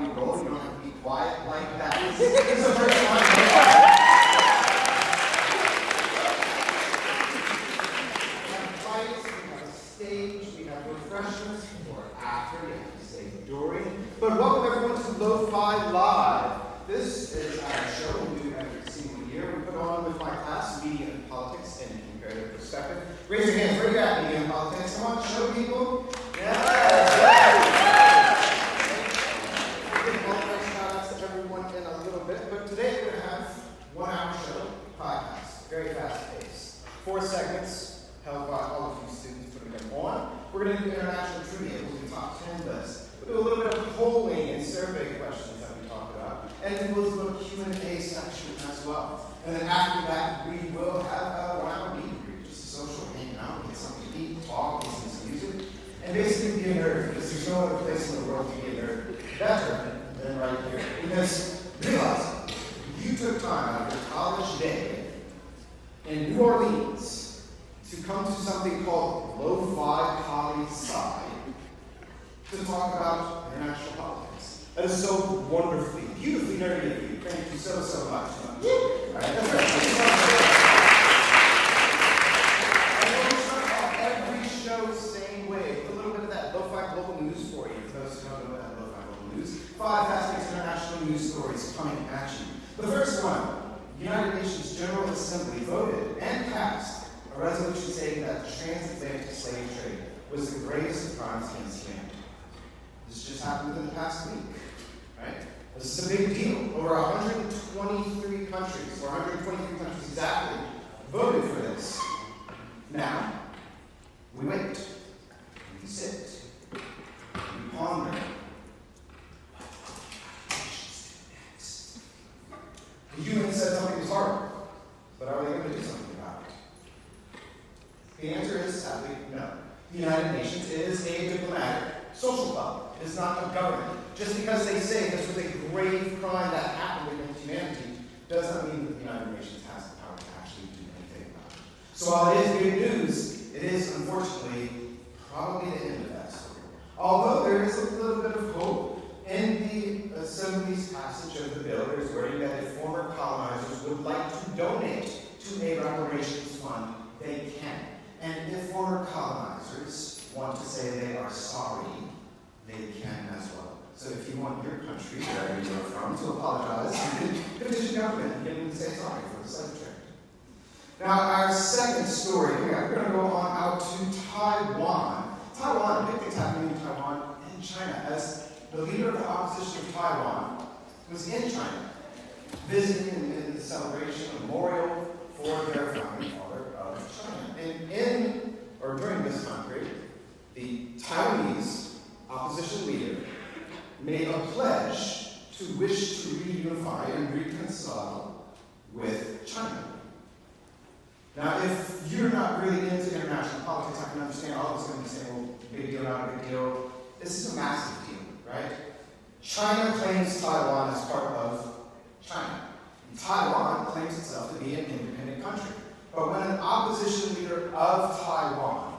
we roll. You don't have to be quiet like that. This is the first time. We have refreshments for after, you have to say during. But welcome everyone to Lo-Fi Live. This is our show we do every single year. We put on with my class, Media and Politics in Comparative Perspective. Raise your hands, where you at, Media and Politics? Come on, show people. We'll give all the shout outs to everyone in a little bit, but today we're going to have 1 hour show, podcast, very fast paced. 4 segments held by all of you students putting them on. We're going to do international trivia, we'll do top 10 lists. We'll do a little bit of polling and survey questions that we talked about. And then we'll do a Q&A section as well. And then after that, we will have a 1 hour meet and greet, just a social hanging out, get something to eat, talk, listen to some music, and basically be a nerd, because there's no other place in the world to be a nerd better than right here. Because realize, you took time out of your college day in New Orleans to come to something called Lofi Poli Sci to talk about international politics. That is so wonderfully, beautifully nerdy of you. Thank you so, so much. All right, that's right. And we'll start off every show the same way. With a little bit of that Lo-Fi Global News for you. For those who don't know that Lo-Fi Global News. 5 fast-paced international news stories coming at you. The first one, the United Nations General Assembly voted and passed a resolution saying that the transatlantic slave trade was the greatest of crimes against humanity. This just happened within the past week, right? This is a big deal. Over 123 countries, or 123 countries exactly, voted for this. Now, we wait. We sit. We ponder. The UN said something was horrible, but are they going to do something about it? The answer is, sadly, no. The United Nations is a diplomatic social club. It is not a government. Just because they say this was a grave crime that happened against humanity does not mean that the United Nations has the power to actually do anything about it. So while it is good news, it is, unfortunately, probably the end of that story. Although there is a little bit of hope. In the Assembly's passage of the bill, there's wording that if former colonizers would like to donate to a reparations fund, they can. And if former colonizers want to say they are sorry, they can as well. So if you want your country, wherever you are from, to apologize, you can petition government and get them to say sorry for the slave trade. Now, our second story, we're going to go on out to Taiwan. Taiwan, big things happening in Taiwan and China, as the leader of the opposition of Taiwan was in China, visiting in the celebration, a memorial for their founding father of China. And during this time period, the Taiwanese opposition leader made a pledge to wish to reunify and reconcile with China. Now, if you're not really into international politics, I can understand all of us going to be saying, well, big deal, not a big deal. This is a massive deal, right? China claims Taiwan as part of China. And Taiwan claims itself to be an independent country. But when an opposition leader of Taiwan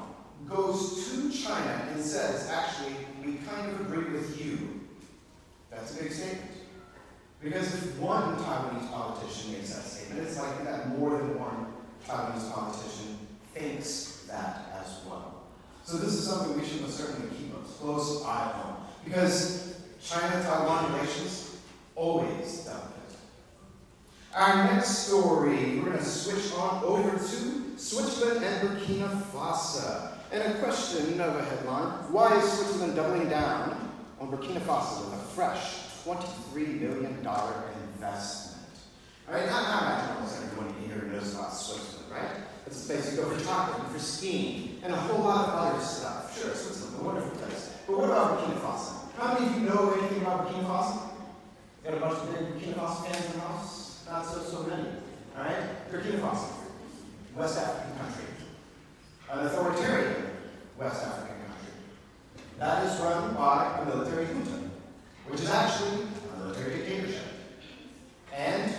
goes to China and says, actually, we kind of agree with you, that's a big statement. Because if one Taiwanese politician makes that statement, it's likely that more than one Taiwanese politician thinks that as well. So this is something we should most certainly keep a close eye on. Because China-Taiwan relations always delicate. Our next story, we're going to switch on over to Switzerland and Burkina Faso. And a question of a headline, why is Switzerland doubling down on Burkina Faso with a fresh $23 million investment? All right, I imagine almost everyone here knows about Switzerland, right? It's a place you go for chocolate and for skiing and a whole lot of other stuff. Sure, Switzerland's a wonderful place. But what about Burkina Faso? How many of you know anything about Burkina Faso? Got a bunch of big Burkina Faso fans in the house? Not so many. All right? Burkina Faso, West African country. An authoritarian West African country. That is run by a military junta, which is actually a military dictatorship. And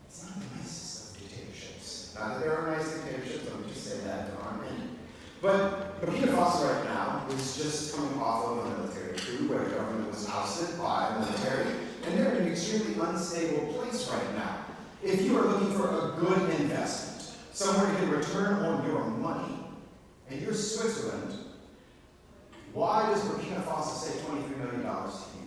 it's not the nicest of dictatorships. Not that there are nice dictatorships, let me just say that there aren't many. But Burkina Faso right now is just coming off of a military coup where the government was ousted by a military unstable place right now. If you are looking for a good investment, somewhere to get a return on your money, and you're Switzerland, why does Burkina Faso say $23 million to you?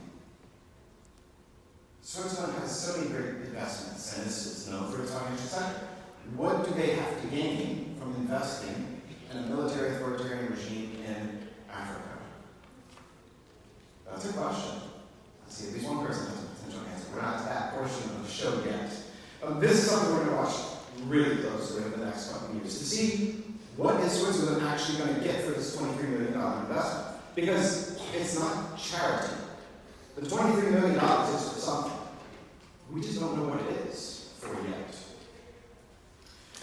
Switzerland has so many great investments, and it's known for its financial sector. What do they have to gain from investing in a military authoritarian regime in Africa? That's a question. Let's see, at least one person has a potential answer. We're not to that portion of the show yet. This is something we're going to watch really closely over the next couple of years to see what is Switzerland actually going to get for this $23 million investment. Because it's not charity. The $23 million is for something. We just don't know what it is for yet.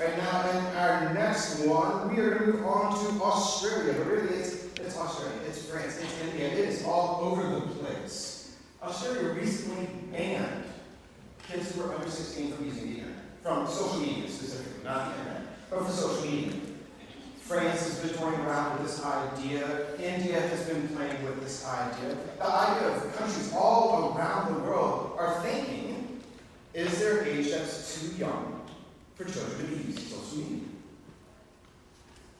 All right, now in our next one, we are going to move on to Australia. But really, it's Australia, it's France, it's India, it is all over the place. Australia recently banned kids who are under 16 from using the internet. From social media specifically, not the internet, but for social media. France has been toying around with this idea. India has been playing with this idea. The idea of countries all around the world are thinking, is there an age that's too young for children to use social media?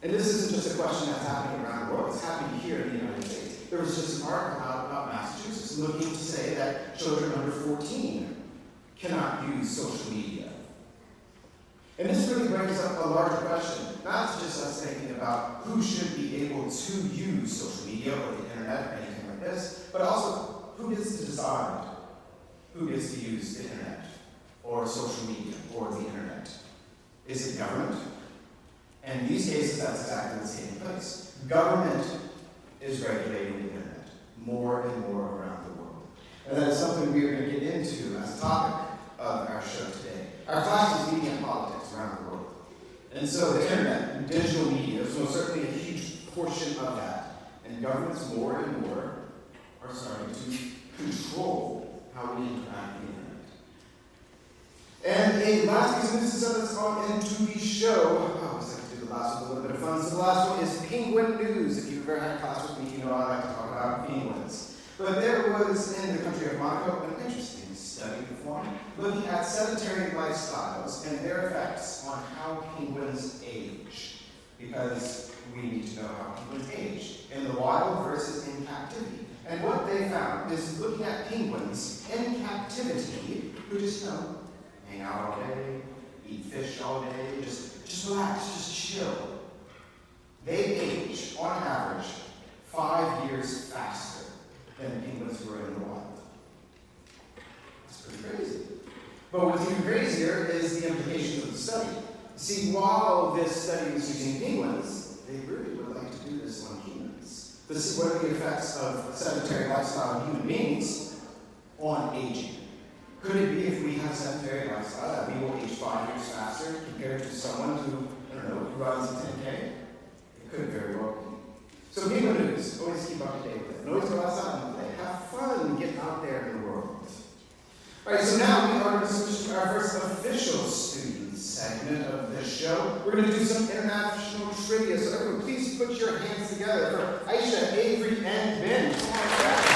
And this isn't just a question that's happening around the world, it's happening here in the United States. There was just an article out about Massachusetts looking to say that children under 14 cannot use social media. And this really brings up a larger question, not just us thinking about who should be able to use social media or the internet or anything like this, but also who gets to decide who gets to use the internet or social media or the internet. Is it government? And in these cases, that's exactly what's taking place. Government is regulating the internet more and more around the world. And that is something we are going to get into as a topic of our show today. Our class is media and politics around the world. And so the internet and digital media is most certainly a huge portion of that. And governments more and more are starting to control how we interact with the internet. And a last piece of news to set us on into the show. I always like to do the last one with a little bit of fun. So the last one is penguin news. If you've ever had a class with me, you know I like to talk about penguins. But there was, in the country of Monaco, an interesting study performed looking at sedentary lifestyles and their effects on how penguins age. Because we need to know how penguins age in the wild versus in captivity. And what they found is looking at penguins in captivity who just, hang out all day, eat fish all day, just relax, just chill. They age, on average, 5 years faster than penguins who are in the wild. That's pretty crazy. But what's even crazier is the implications of the study. See, while this study was using penguins, they really would like to do this on humans. To see what are the effects of a sedentary lifestyle on human beings on aging. Could it be if we have a sedentary lifestyle that we will age 5 years faster compared to someone who, who runs a 10K? It could very well be. So penguin news, always keep up to date with it. And always go outside and play. Have fun, get out there in the world. All right, so now we are going to switch to our first official student segment of this show. We're going to do some international trivia. So everyone, please put your hands together for Aisha, Avery, and Ben.